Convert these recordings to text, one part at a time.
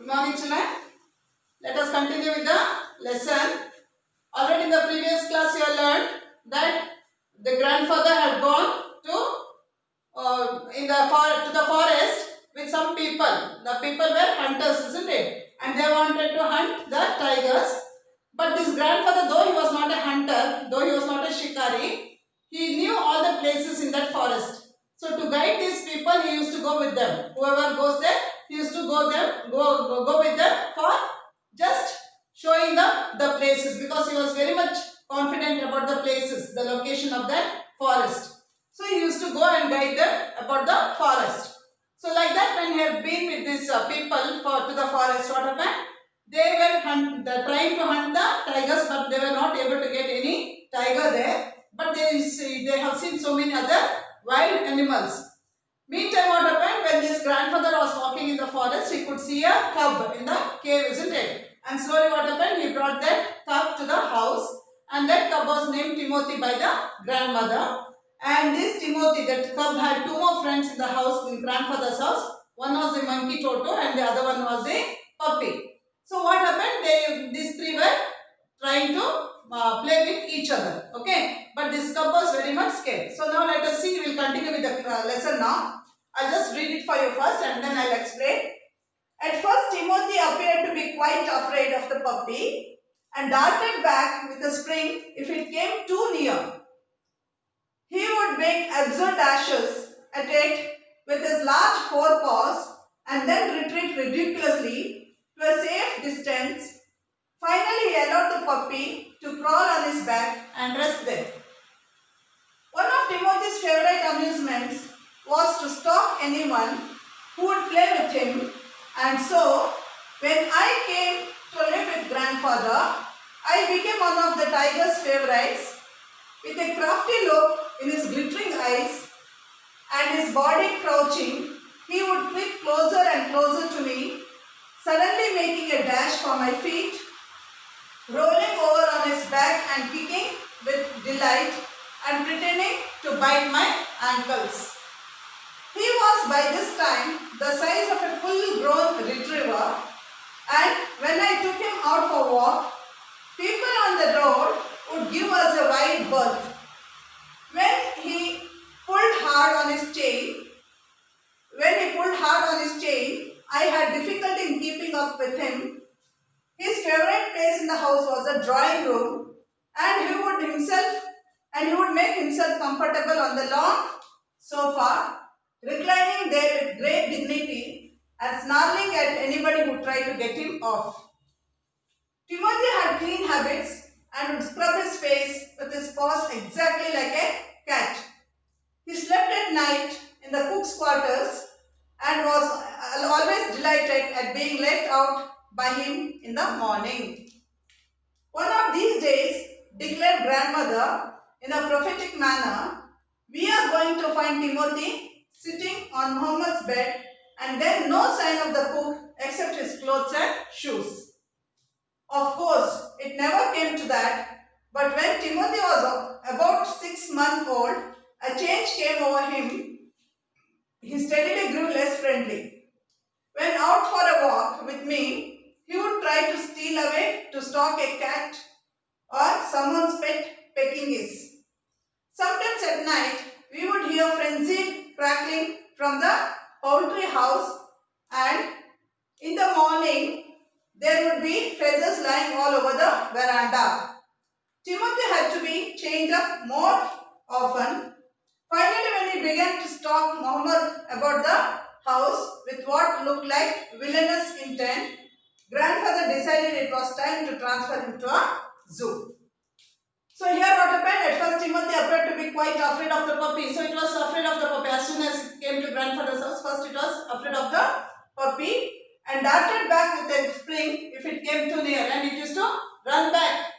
Good morning, children. Let us continue with the lesson. Already in the previous class you have learned that the grandfather had gone to to the forest with some people. The people were hunters, isn't it? And they wanted to hunt the tigers. But this grandfather, though he was not a hunter, though he was not a shikari, he knew all the places in that forest. So to guide these people, he used to go with them. Whoever goes there, he used to go with them for just showing the places, because he was very much confident about the places, the location of that forest. So he used to go and guide them about the forest. So like that, when he had been with these people to the forest, what happened? They were trying to hunt the tigers, but they were not able to get any tiger there. But they have seen so many other wild animals. Meantime, what happened? When this grandfather was walking in the forest, he could see a cub in the cave, isn't it? And slowly what happened? He brought that cub to the house, and that cub was named Timothy by the grandmother. And this Timothy, that cub, had two more friends in the house, in grandfather's house. One was a monkey Toto and the other one was a puppy. So what happened? These three were trying to play with each other. Okay. But this cub was very much scared. So now let us see. We will continue with the lesson now. I'll just read it for you first and then I'll explain. At first, Timothy appeared to be quite afraid of the puppy and darted back with a spring if it came too near. He would make absurd dashes at it with his large forepaws and then retreat ridiculously to a safe distance. Finally, he allowed the puppy to crawl on his back and rest there. One of Timothy's favorite amusements was to stalk anyone who would play with him, and so when I came to live with grandfather, I became one of the tiger's favorites. With a crafty look in his glittering eyes and his body crouching, he would creep closer and closer to me, suddenly making a dash for my feet, rolling over on his back and kicking with delight and pretending to bite my ankles. He was by this time the size of a full-grown retriever, and when I took him out for a walk, people on the road would give us a wide berth. When he pulled hard on his chain, I had difficulty in keeping up with him. His favorite place in the house was the drawing room, and he would make himself comfortable on the long sofa, reclining there with great dignity and snarling at anybody who tried to get him off. Timothy had clean habits and would scrub his face with his paws exactly like a cat. He slept at night in the cook's quarters and was always delighted at being let out by him in the morning. One of these days, declared grandmother in a prophetic manner, we are going to find Timothy sitting on Muhammad's bed, and then no sign of the cook except his clothes and shoes. Of course, it never came to that, but when Timothy was about 6 months old, a change came over him. He steadily grew less friendly. When out for a walk with me, he would try to steal away to stalk a cat or someone's pet Pekingese. Sometimes at night, we would hear frenzied crackling from the poultry house, and in the morning, there would be feathers lying all over the veranda. Timothy had to be chained up more often. Finally, when he began to stalk Muhammad about the house with what looked like villainous intent, grandfather decided it was time to transfer him to a zoo. So here what happened? At first Timothy appeared to be quite afraid of the puppy. So it was afraid of the puppy. As soon as it came to grandfather's house, first it was afraid of the puppy and darted back with a spring if it came too near, and it used to run back.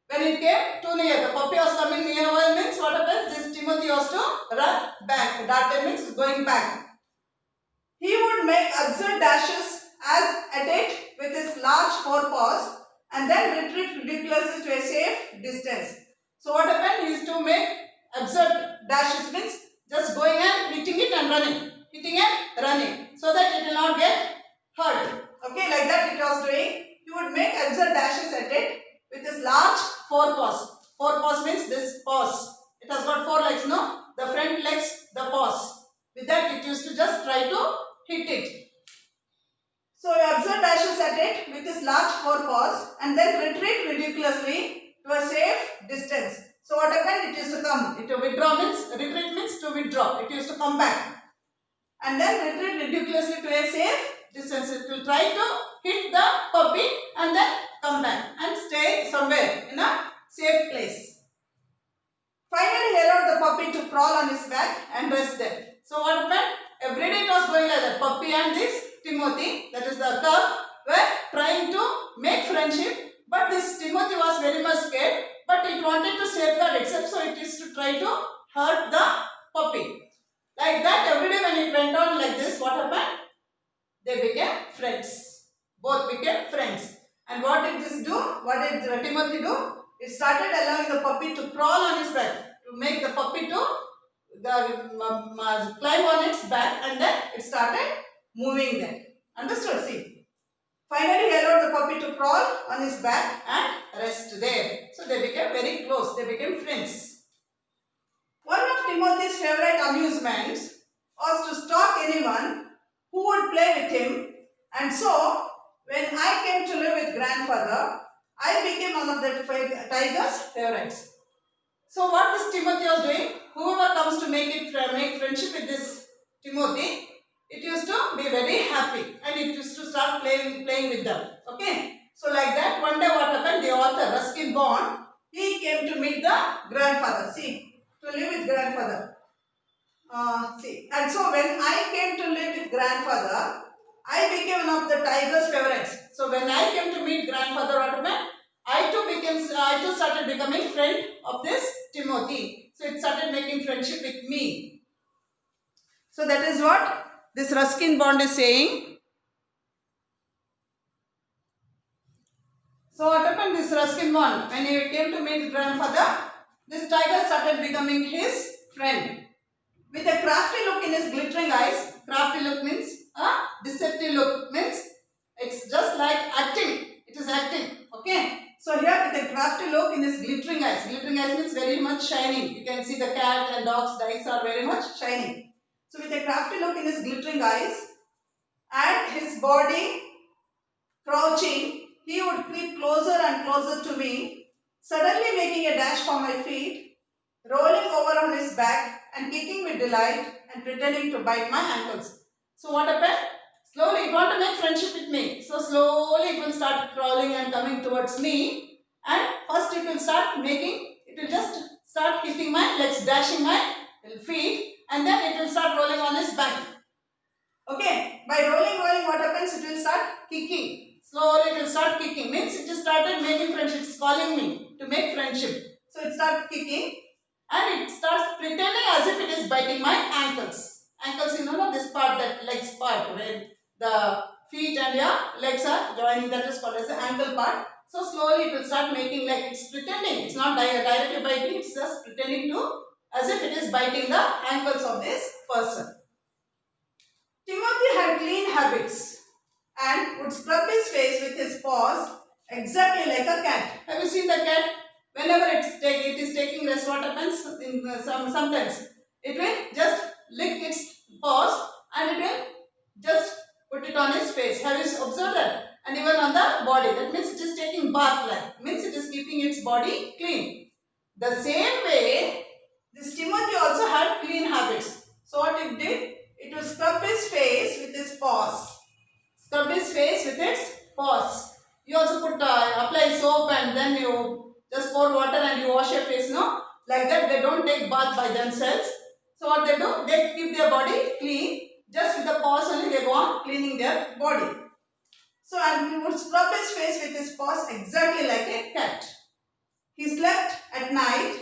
When it came too near. The puppy was coming near, means what happens? This Timothy was to run back. Darted means going back. He would make absurd dashes at it with his large forepaws and then retreat ridiculously to a safe distance. So what happened? He used to make absurd dashes, means just going and hitting it and running, so that it will not get it. So he observed dashes at it with his large forepaws and then retreat ridiculously to a safe distance. So what happened? It used to come. It withdraw means, retreat means to withdraw. It used to come back. And then retreat ridiculously to a safe distance. It will try to hit the puppy and then come back and stay somewhere in a safe place. Finally, he allowed the puppy to crawl on his back and rest there. So what happened? Every day it was going like that. Puppy and this Timothy, that is the cub, were trying to make friendship. But this Timothy was very much scared. But it wanted to safeguard itself. So it is to try to hurt the puppy. Like that, every day when it went on like this, what happened? They became friends. Both became friends. And what did this do? What did Timothy do? It started allowing the puppy to crawl on his back, to make the puppy to climb on its back, and then it started moving there. Understood? See. Finally, he allowed the puppy to crawl on his back and rest there. So they became very close. They became friends. One of Timothy's favorite amusements was to stalk anyone who would play with him, and so when I came to live with grandfather, I became one of the tiger's favorites. So what this Timothy was doing, whoever comes to make friendship with this Timothy, it used to be very happy and it used to start playing with them. Okay. So like that, one day what happened, the author Ruskin Bond, he came to meet the grandfather. See, to live with grandfather. And so when I came to live with grandfather, I became one of the tiger's favorites. So when I came to meet grandfather, what happened? I too started becoming friend of this Timothy. So it started making friendship with me. So that is what this Ruskin Bond is saying. So what happened? This Ruskin Bond, when he came to meet grandfather, this tiger started becoming his friend. With a crafty look in his glittering eyes. Crafty look means a deceptive look, means it's just like acting. It is acting. Okay. So here with a crafty look in his glittering eyes. Glittering eyes means very much shining. You can see the cat and dog's eyes are very much shining. So with a crafty look in his glittering eyes and his body crouching, he would creep closer and closer to me, suddenly making a dash for my feet, rolling over on his back and kicking with delight and pretending to bite my ankles. So what happened? Slowly it wanted to make friendship with me. So slowly it will start crawling and coming towards me. And first it will just start hitting my legs, dashing my feet. And then it will start rolling on his back. Okay. By rolling, what happens? It will start kicking. Slowly it will start kicking. Means it just started making friendship. It's calling me to make friendship. So it starts kicking. And it starts pretending as if it is biting my ankles. Ankles, you know, this part, that legs part, where the feet and your legs are joining, that is called as the ankle part. So slowly it will start making like it's pretending. It's not directly biting, it's just pretending to, as if it is biting the ankles of this person. Timothy had clean habits and would scrub his face with his paws exactly like a cat. Have you seen the cat? Whenever it is taking rest, what happens? Sometimes it will just lick its paws and it will just put it on its face. Have you observed that? And even on the body. That means it is taking bath like. Means it is keeping its body clean. The same way, this Timothy also had clean habits. So what it did? It would scrub his face with his paws. Scrub his face with its paws. You also apply soap and then you just pour water and you wash your face, no? Like that, they don't take bath by themselves. So what they do? They keep their body clean. Just with the paws only they go on cleaning their body. So and he would scrub his face with his paws exactly like a cat. He slept at night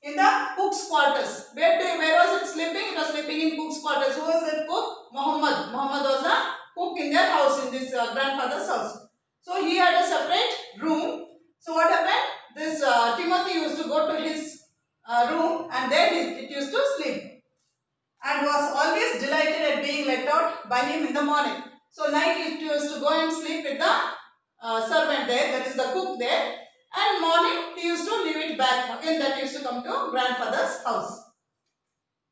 in the cook's quarters. Where was it sleeping? It was sleeping in cook's quarters. Who was that cook? Muhammad. Muhammad was a cook in their house, in this grandfather's house. So he had a separate room. So what happened? This Timothy used to go to his room and there it used to sleep. And was always delighted at being let out by him in the morning. So night it used to go and sleep with the servant there, that is the cook there. And morning he used to leave it back. Again that used to come to grandfather's house.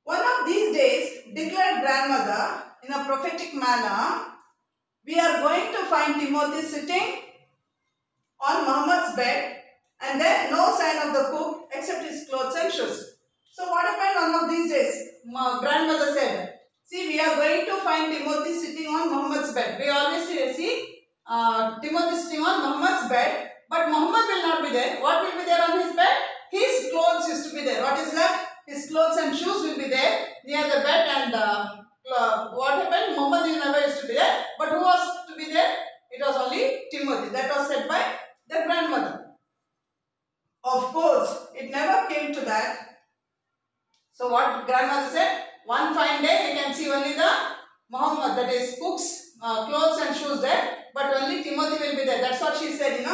One of these days, declared grandmother, in a prophetic manner, we are going to find Timothy sitting on Muhammad's bed, and then no sign of the cook except his clothes and shoes. So what happened one of these days? My grandmother said, see, we are going to find Timothy sitting on Muhammad's bed. We always see Timothy sitting on Muhammad's bed, but Muhammad will not be there. What will be there on his bed? His clothes used to be there. What is that? His clothes and shoes will be there near the bed, and what happened? Muhammad never used to be there. But who was to be there? It was only Timothy. That was said by the grandmother. Of course, it never came to that. So what grandmother said? One fine day we can see only the Muhammad, that is cook's clothes and shoes there, but only Timothy will be there. That's what she said,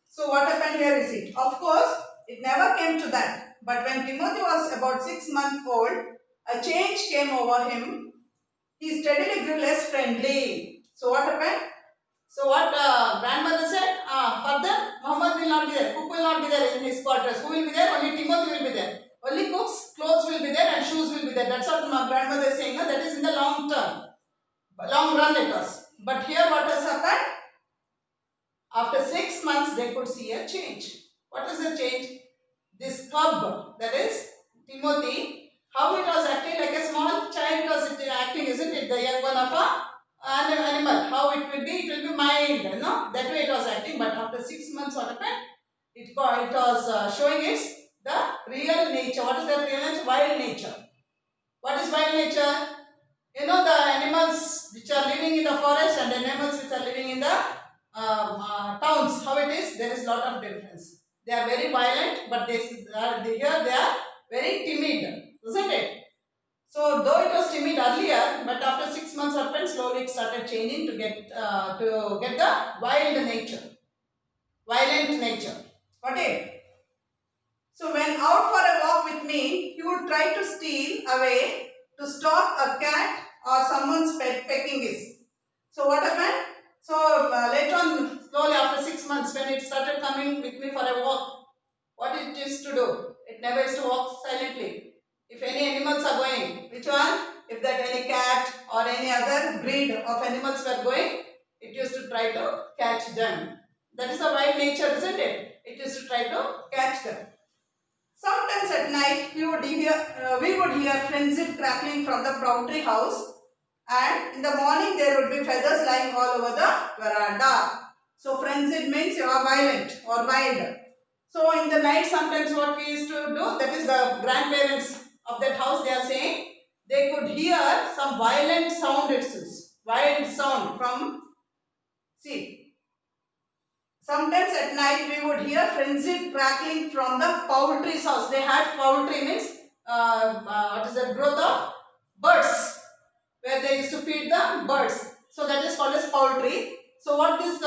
So what happened here is it? Of course, it never came to that. But when Timothy was about 6 months old, a change came over him. He steadily grew less friendly. So what happened? So what grandmother said? Further, Muhammad will not be there. Cook will not be there in his quarters. Who will be there? Only Timothy will be there. Only cook's clothes will be there and shoes will be there. That's what my grandmother is saying. That is in the long term. Long run it was. But here what has happened? After 6 months they could see a change. What is the change? This cub, that is Timothy, how it was acting like a small child it was acting, isn't it? The young one of an animal. How it will be? It will be mild, That way it was acting. But after 6 months what happened? It was showing its the real nature. What is the real nature? Wild nature. What is wild nature? The animals which are living in the forest and the animals which are living in the towns. How it is? There is lot of difference. They are very violent, but here they are very timid, isn't it? So though it was timid earlier, but after 6 months or when slowly it started changing to get the wild nature, violent nature. Got it? So when out for a walk with me, he would try to steal away to stop a cat or someone's pet pecking his. So what happened? So later on, slowly after 6 months, when it started coming with me for a walk, what it used to do? It never used to walk silently. If any animals are going, which one? If that any cat or any other breed of animals were going, it used to try to catch them. That is a wild nature, isn't it? It used to try to catch them. Sometimes at night we would hear frenzied crackling from the poultry house, and in the morning there would be feathers lying all over the veranda. So frenzied means you are violent or wild. So in the night sometimes what we used to do, that is the grandparents of that house, they are saying they could hear some violent sound, it says. Wild sound from, see. Sometimes at night we would hear frenzied crackling from the poultry's house. They had poultry means what is the growth of birds, where they used to feed the birds. So that is called as poultry. So what this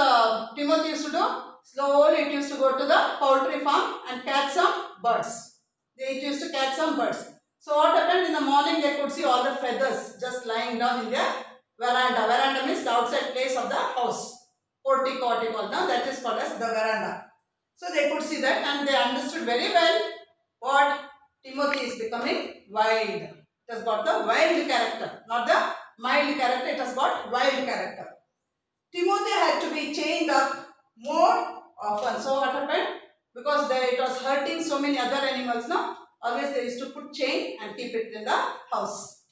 Timothy used to do? Slowly it used to go to the poultry farm and catch some birds. They used to catch some birds. So what happened in the morning? They could see all the feathers just lying down in their veranda. Veranda means the outside place of the house. Portico, that is called as the veranda. So they could see that and they understood very well what Timothy is becoming wild. It has got the wild character, not the mild character. It has got wild character. Timothy had to be chained up more often. So what happened? Because it was hurting so many other animals, always they used to put chain and keep it in the house.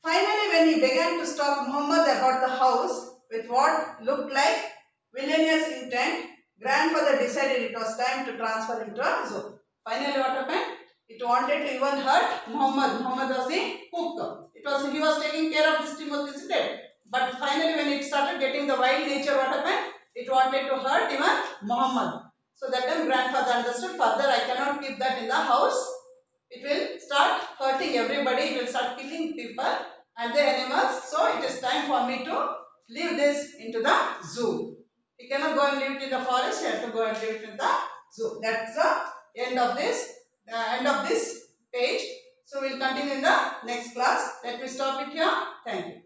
Finally, when he began to stalk Muhammad about the house with what looked like villainous intent, grandfather decided it was time to transfer him to a zoo. Finally, what happened? It wanted to even hurt Muhammad. Muhammad was the cook. He was taking care of this Timothy, isn't it? But finally, when it started getting the wild nature, what happened? It wanted to hurt even Muhammad. So that time grandfather understood, further I cannot keep that in the house. It will start hurting everybody. It will start killing people and the animals. So it is time for me to leave this into the zoo. He cannot go and leave it in the forest. He has to go and leave it in the zoo. That's the end of this page. So we will continue in the next class. Let me stop it here. Thank you.